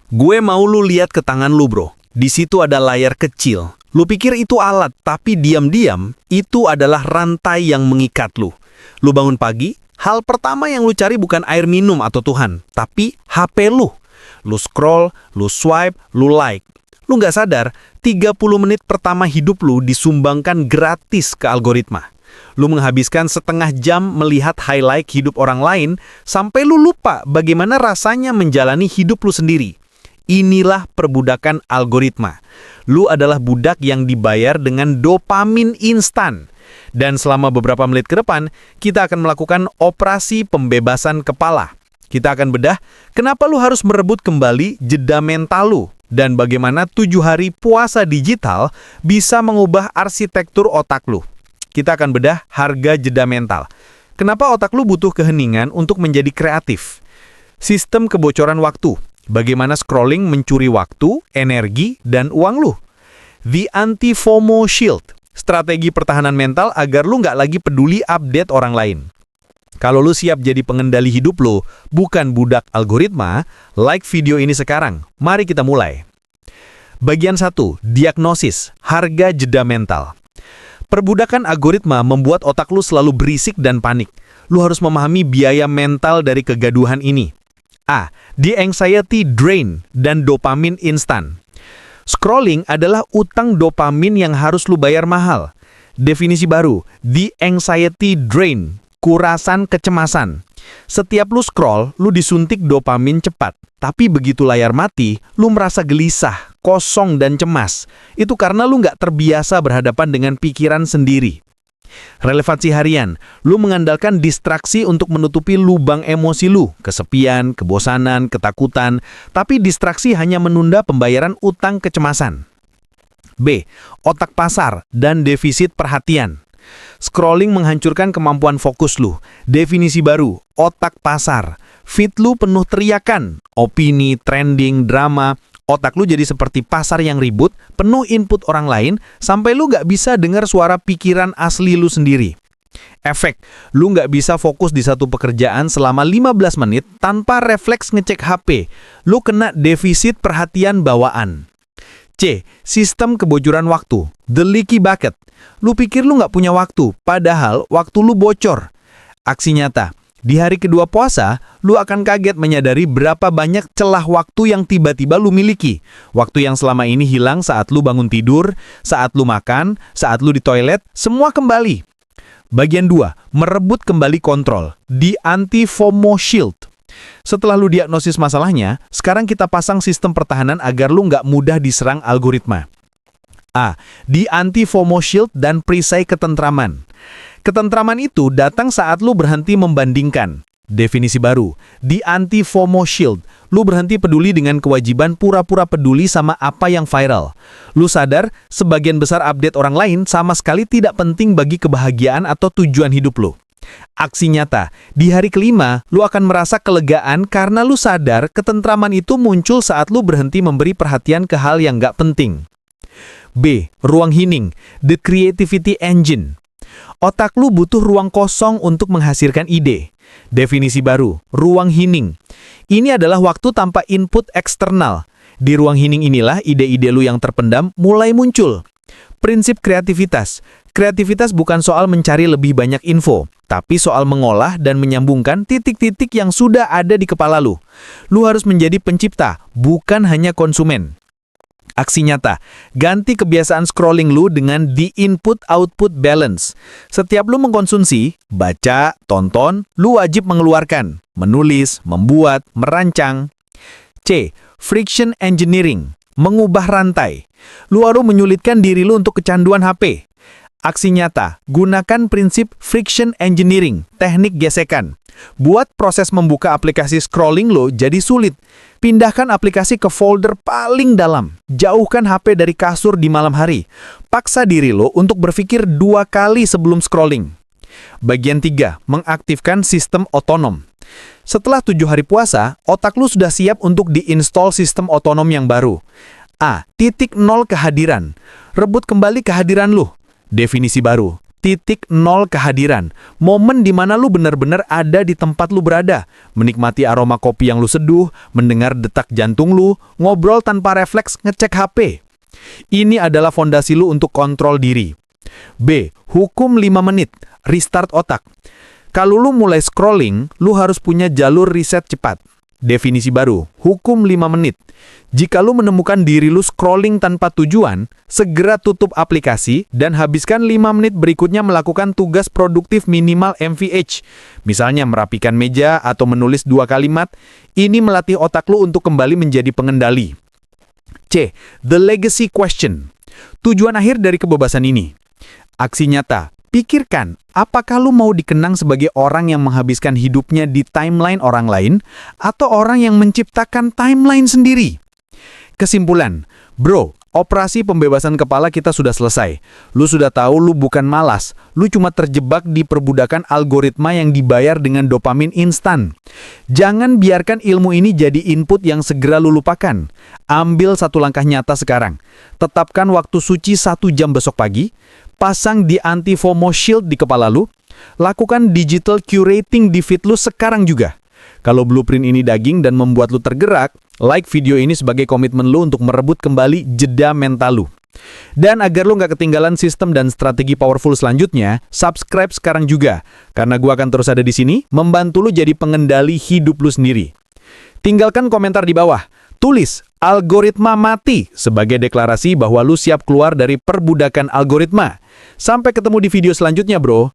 Gue mau lu lihat ke tangan lu, bro. Di situ ada layar kecil. Lu pikir itu alat, tapi diam-diam itu adalah rantai yang mengikat lu. Lu bangun pagi, hal pertama yang lu cari bukan air minum atau Tuhan, tapi HP lu. Lu scroll, lu swipe, lu like. Lu nggak sadar, 30 menit pertama hidup lu disumbangkan gratis ke algoritma. Lu menghabiskan setengah jam melihat highlight hidup orang lain, sampai lu lupa bagaimana rasanya menjalani hidup lu sendiri. Inilah perbudakan algoritma. Lu adalah budak yang dibayar dengan dopamin instan. Dan selama beberapa menit ke depan, kita akan melakukan operasi pembebasan kepala. Kita akan bedah kenapa lu harus merebut kembali jeda mental lu, dan bagaimana 7 hari puasa digital bisa mengubah arsitektur otak lu. Kita akan bedah harga jeda mental. Kenapa otak lu butuh keheningan untuk menjadi kreatif? Sistem kebocoran waktu. Bagaimana scrolling mencuri waktu, energi, dan uang lu. The Anti-FOMO Shield. Strategi pertahanan mental agar lu nggak lagi peduli update orang lain. Kalau lu siap jadi pengendali hidup lu, bukan budak algoritma, like video ini sekarang. Mari kita mulai. Bagian 1. Diagnosis. Harga jeda mental. Perbudakan algoritma membuat otak lu selalu berisik dan panik. Lu harus memahami biaya mental dari kegaduhan ini. A. The anxiety drain dan dopamin instan. Scrolling adalah utang dopamin yang harus lu bayar mahal. Definisi baru, the anxiety drain, kurasan kecemasan. Setiap lu scroll, lu disuntik dopamin cepat. Tapi begitu layar mati, lu merasa gelisah, kosong dan cemas. Itu karena lu nggak terbiasa berhadapan dengan pikiran sendiri. Relevansi harian, lu mengandalkan distraksi untuk menutupi lubang emosi lu, kesepian, kebosanan, ketakutan, tapi distraksi hanya menunda pembayaran utang kecemasan. B. Otak pasar dan defisit perhatian. Scrolling menghancurkan kemampuan fokus lu. Definisi baru, otak pasar. Feed lu penuh teriakan, opini, trending, drama. Otak lu jadi seperti pasar yang ribut, penuh input orang lain, sampai lu nggak bisa dengar suara pikiran asli lu sendiri. Efek, lu nggak bisa fokus di satu pekerjaan selama 15 menit tanpa refleks ngecek HP. Lu kena defisit perhatian bawaan. C. Sistem kebocoran waktu. The leaky bucket. Lu pikir lu nggak punya waktu, padahal waktu lu bocor. Aksi nyata. Di hari kedua puasa, lu akan kaget menyadari berapa banyak celah waktu yang tiba-tiba lu miliki. Waktu yang selama ini hilang saat lu bangun tidur, saat lu makan, saat lu di toilet, semua kembali. Bagian 2. Merebut kembali kontrol. The Anti-FOMO Shield. Setelah lu diagnosis masalahnya, sekarang kita pasang sistem pertahanan agar lu nggak mudah diserang algoritma. A. The Anti-FOMO Shield dan perisai ketentraman. Ketentraman itu datang saat lu berhenti membandingkan. Definisi baru, the Anti-FOMO Shield. Lu berhenti peduli dengan kewajiban pura-pura peduli sama apa yang viral. Lu sadar, sebagian besar update orang lain sama sekali tidak penting bagi kebahagiaan atau tujuan hidup lu. Aksi nyata, di hari kelima, lu akan merasa kelegaan karena lu sadar ketentraman itu muncul saat lu berhenti memberi perhatian ke hal yang nggak penting. B. Ruang hening, the creativity engine. Otak lu butuh ruang kosong untuk menghasilkan ide. Definisi baru, ruang hening. Ini adalah waktu tanpa input eksternal. Di ruang hening inilah ide-ide lu yang terpendam mulai muncul. Prinsip kreativitas. Kreativitas bukan soal mencari lebih banyak info, tapi soal mengolah dan menyambungkan titik-titik yang sudah ada di kepala lu. Lu harus menjadi pencipta, bukan hanya konsumen. Aksi nyata, ganti kebiasaan scrolling lu dengan the input-output balance. Setiap lu mengkonsumsi, baca, tonton, lu wajib mengeluarkan, menulis, membuat, merancang. C. Friction engineering, mengubah rantai. Lu harus menyulitkan diri lu untuk kecanduan HP. Aksi nyata, gunakan prinsip friction engineering, teknik gesekan. Buat proses membuka aplikasi scrolling lo jadi sulit. Pindahkan aplikasi ke folder paling dalam. Jauhkan HP dari kasur di malam hari. Paksa diri lo untuk berpikir 2 kali sebelum scrolling. Bagian 3, mengaktifkan sistem otonom. Setelah 7 hari puasa, otak lu sudah siap untuk diinstal sistem otonom yang baru. A. 0 kehadiran. Rebut kembali kehadiran lu. Definisi baru. titik nol kehadiran. Momen di mana lu benar-benar ada di tempat lu berada. Menikmati aroma kopi yang lu seduh, mendengar detak jantung lu, ngobrol tanpa refleks ngecek HP. Ini adalah fondasi lu untuk kontrol diri. B. Hukum 5 menit. Restart otak. Kalau lu mulai scrolling, lu harus punya jalur riset cepat. Definisi baru, hukum 5 menit. Jika lu menemukan diri lu scrolling tanpa tujuan, segera tutup aplikasi dan habiskan 5 menit berikutnya melakukan tugas produktif minimal MVH. Misalnya merapikan meja atau menulis 2 kalimat, ini melatih otak lu untuk kembali menjadi pengendali. C. The legacy question. Tujuan akhir dari kebebasan ini. Aksi nyata. Pikirkan, apakah lu mau dikenang sebagai orang yang menghabiskan hidupnya di timeline orang lain atau orang yang menciptakan timeline sendiri? Kesimpulan, bro, operasi pembebasan kepala kita sudah selesai. Lu sudah tahu lu bukan malas, lu cuma terjebak di perbudakan algoritma yang dibayar dengan dopamin instan. Jangan biarkan ilmu ini jadi input yang segera lu lupakan. Ambil satu langkah nyata sekarang. Tetapkan waktu suci 1 jam besok pagi. Pasang di anti-FOMO shield di kepala lu. Lakukan digital curating di feed lu sekarang juga. Kalau blueprint ini daging dan membuat lu tergerak, like video ini sebagai komitmen lu untuk merebut kembali jeda mental lu. Dan agar lu nggak ketinggalan sistem dan strategi powerful selanjutnya, subscribe sekarang juga. Karena gua akan terus ada di sini, membantu lu jadi pengendali hidup lu sendiri. Tinggalkan komentar di bawah. Tulis, algoritma mati, sebagai deklarasi bahwa lu siap keluar dari perbudakan algoritma. Sampai ketemu di video selanjutnya, bro.